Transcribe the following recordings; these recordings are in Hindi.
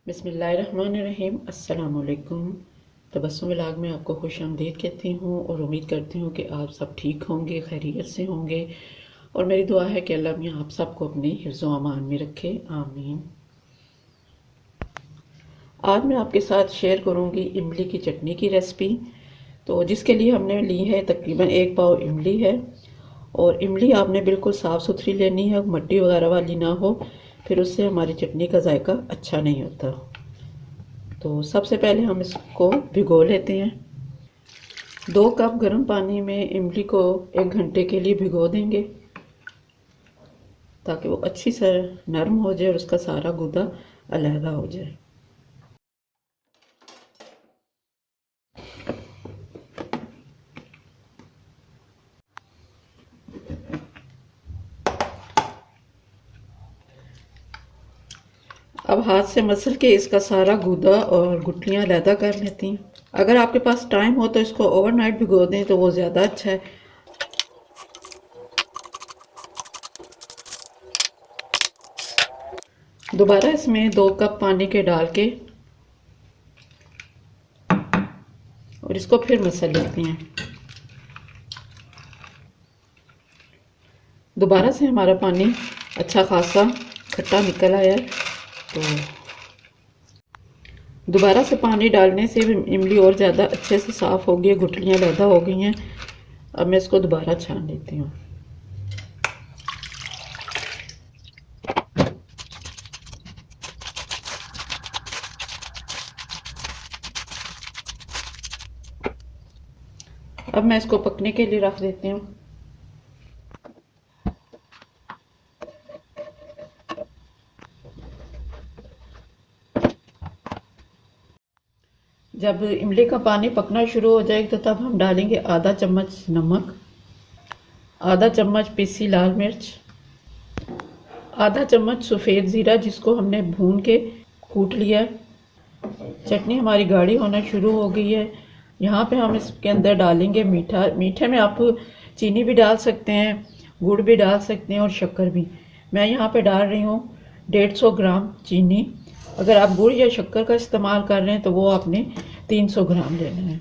बिस्मिल्लाहिर्रहमानिर्रहीम। अस्सलाम वालेकुम। तबस्सुम व्लॉग में आपको खुश आमदीद कहती हूँ और उम्मीद करती हूँ कि आप सब ठीक होंगे, खैरियत से होंगे और मेरी दुआ है कि अल्लाह मियाँ आप सबको अपनी हिफ्ज़ व अमान में रखे, आमीन। आज मैं आपके साथ शेयर करूँगी इमली की चटनी की रेसिपी। तो जिसके लिए हमने ली है तकरीबन 1 पाव इमली है और इमली आपने बिल्कुल साफ़ सुथरी लेनी है, मट्टी वगैरह वाली ना हो, फिर उससे हमारी चटनी का जायका अच्छा नहीं होता। तो सबसे पहले हम इसको भिगो लेते हैं। 2 कप गर्म पानी में इमली को 1 घंटे के लिए भिगो देंगे ताकि वो अच्छी से नरम हो जाए और उसका सारा गूदा अलहदा हो जाए। अब हाथ से मसल के इसका सारा गूदा और गुठलियाँ अलहदा कर लेती हैं। अगर आपके पास टाइम हो तो इसको ओवरनाइट भिगो दें तो वो ज़्यादा अच्छा है। दोबारा इसमें 2 कप पानी के डाल के और इसको फिर मसल लेते हैं। दोबारा से हमारा पानी अच्छा खासा खट्टा निकल आया है। तो दोबारा से पानी डालने से इमली और ज़्यादा अच्छे से साफ़ हो गई, गुठलियाँ अलहदा हो गई हैं। अब मैं इसको दोबारा छान लेती हूँ। अब मैं इसको पकने के लिए रख देती हूँ। जब इमली का पानी पकना शुरू हो जाएगा तो तब हम डालेंगे आधा चम्मच नमक, आधा चम्मच पीसी लाल मिर्च, आधा चम्मच सफ़ेद ज़ीरा जिसको हमने भून के कूट लिया। चटनी हमारी गाढ़ी होना शुरू हो गई है। यहाँ पे हम इसके अंदर डालेंगे मीठा। मीठे में आप चीनी भी डाल सकते हैं, गुड़ भी डाल सकते हैं और शक्कर भी। मैं यहाँ पे डाल रही हूँ 150 ग्राम चीनी। अगर आप गुड़ या शक्कर का इस्तेमाल कर रहे हैं तो वो आपने 300 ग्राम लेना है।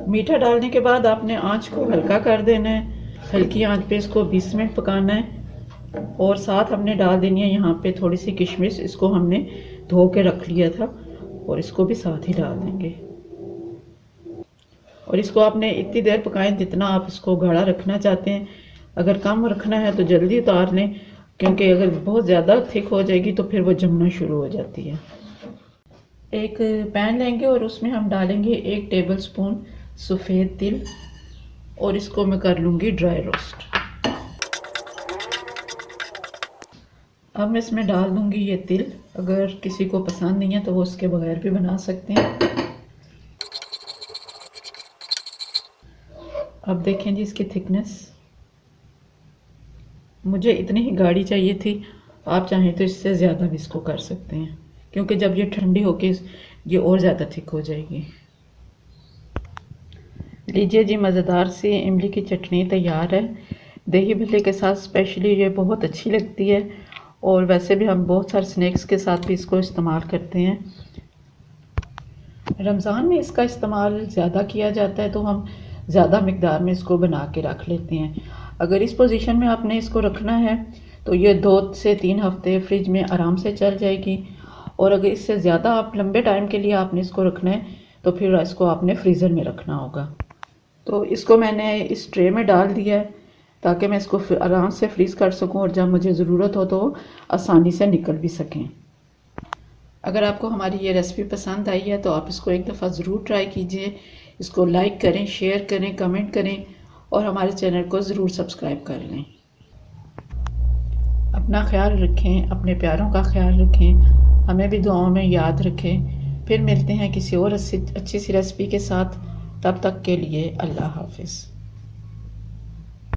मीठा डालने के बाद आपने आंच को हल्का कर देना है। हल्की आंच पे इसको 20 मिनट पकाना है और साथ हमने डाल देनी है यहाँ पे थोड़ी सी किशमिश। इसको हमने धो के रख लिया था और इसको भी साथ ही डाल देंगे। और इसको आपने इतनी देर पकाएं जितना आप इसको गाढ़ा रखना चाहते हैं। अगर कम रखना है तो जल्दी उतार लें, क्योंकि अगर बहुत ज़्यादा थिक हो जाएगी तो फिर वो जमना शुरू हो जाती है। एक पैन लेंगे और उसमें हम डालेंगे 1 टेबल स्पून सफ़ेद तिल और इसको मैं कर लूँगी ड्राई रोस्ट। अब मैं इसमें डाल दूँगी ये तिल। अगर किसी को पसंद नहीं है तो वो उसके बगैर भी बना सकते हैं। अब देखें जी इसकी थिकनेस, मुझे इतनी ही गाढ़ी चाहिए थी। आप चाहें तो इससे ज़्यादा भी इसको कर सकते हैं, क्योंकि जब ये ठंडी होके ये और ज़्यादा थिक हो जाएगी। लीजिए जी, मज़ेदार सी इमली की चटनी तैयार है। दही भल्ले के साथ स्पेशली ये बहुत अच्छी लगती है और वैसे भी हम बहुत सारे स्नैक्स के साथ भी इसको इस्तेमाल करते हैं। रमज़ान में इसका इस्तेमाल ज़्यादा किया जाता है तो हम ज़्यादा मिकदार में इसको बना के रख लेते हैं। अगर इस पोजीशन में आपने इसको रखना है तो ये 2 से 3 हफ्ते फ्रिज में आराम से चल जाएगी। और अगर इससे ज़्यादा आप लंबे टाइम के लिए आपने इसको रखना है तो फिर इसको आपने फ्रीज़र में रखना होगा। तो इसको मैंने इस ट्रे में डाल दिया है ताकि मैं इसको आराम से फ्रीज़ कर सकूं और जब मुझे ज़रूरत हो तो आसानी से निकल भी सकें। अगर आपको हमारी ये रेसिपी पसंद आई है तो आप इसको एक दफ़ा ज़रूर ट्राई कीजिए। इसको लाइक करें, शेयर करें, कमेंट करें और हमारे चैनल को ज़रूर सब्सक्राइब कर लें। अपना ख्याल रखें, अपने प्यारों का ख्याल रखें, हमें भी दुआओं में याद रखें। फिर मिलते हैं किसी और अच्छी सी रेसिपी के साथ। तब तक के लिए अल्लाह हाफ़िज़।